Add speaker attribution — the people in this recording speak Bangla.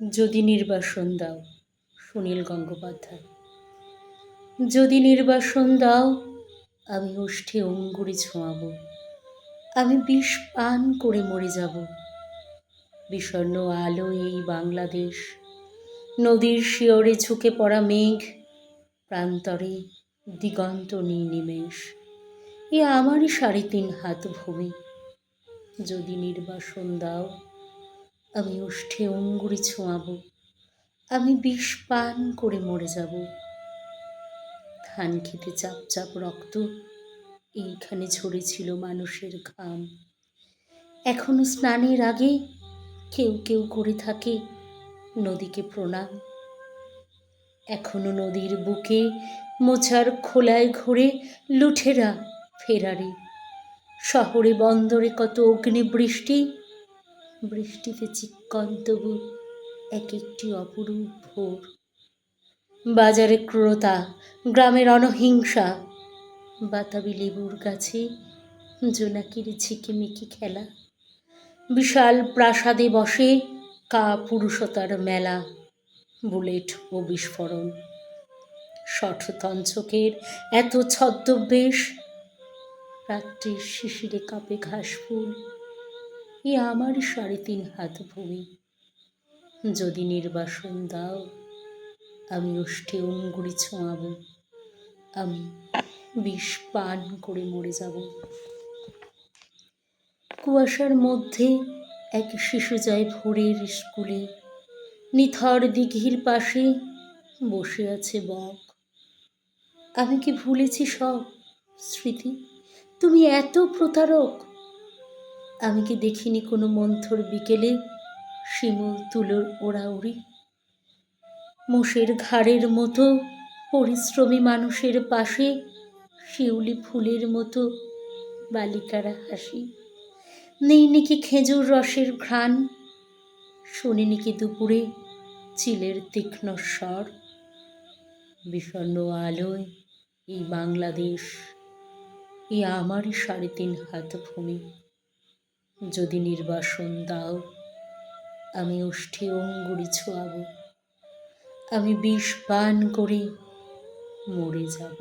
Speaker 1: যদি নির্বাসন দাও, সুনীল গঙ্গোপাধ্যায়। যদি নির্বাসন দাও, আমি ওষ্ঠে অঙ্গুরি ছোঁয়াব, আমি বিষ পান করে মরে যাব। বিষণ্ণ আলো এই বাংলাদেশ, নদীর শিয়রে ঝুঁকে পড়া মেঘ, প্রান্তরে দিগন্ত নির্নিমেষ, এ আমারই 3.5 হাত ভূমি। যদি নির্বাসন দাও, আমি ওষ্ঠে অঙ্গুরি ছোঁয়াব, আমি বিষ পান করে মরে যাব। ধান খেতে চাপ চাপ রক্ত, এইখানে ঝরেছিল মানুষের ঘাম। এখনো স্নানের আগে কেউ কেউ করে থাকে নদীকে প্রণাম। এখনো নদীর বুকে মোচার খোলায় ঘোরে লুঠেরা ফেরারে। শহরে বন্দরে কত অগ্নিবৃষ্টি, বৃষ্টিতে চিক্কন তবু এক একটি অপরূপ ভোর। বাজারে ক্রোড়তা, গ্রামের অনহিংসা, বাতাবি লেবুর গাছে জোনাকির ঝিকিমিকি খেলা। বিশাল প্রাসাদে বসে কাপুরুষতার মেলা, বুলেট ও বিস্ফোরণ। শঠতঞ্চকের এত ছদ্মবেশ, রাত্রির শিশিরে কাঁপে ঘাসফুল, এ আমার 3.5 হাত ভূমি। যদি নির্বাসন দাও, আমি ওষ্ঠে অঙ্গুরি ছোঁয়াব, আমি বিষ পান করে মরে যাব। কুয়াশার মধ্যে এক শিশু যায় ভোরের স্কুলে, নিথর দিঘির পাশে বসে আছে বক। আমি কি ভুলেছি সব স্মৃতি, তুমি এত প্রতারক? আমি কি দেখিনি কোনো মন্থর বিকেলে শিমুল তুলোর ওড়াউড়ি? মোষের ঘাড়ের মতো পরিশ্রমী মানুষের পাশে শিউলি ফুলের মতো বালিকারা হাসি। নেই নাকি খেজুর রসের ঘ্রাণ, শুনিনি কি দুপুরে চিলের তীক্ষ্ণ স্বর। বিষণ্ণ আলোয় এই বাংলাদেশ, এ আমারই 3.5 হাত ভূমি। যদি নির্বাসন দাও, আমি ওষ্ঠে অঙ্গুরি ছোঁয়াব, আমি বিষ পান করে মরে যাব।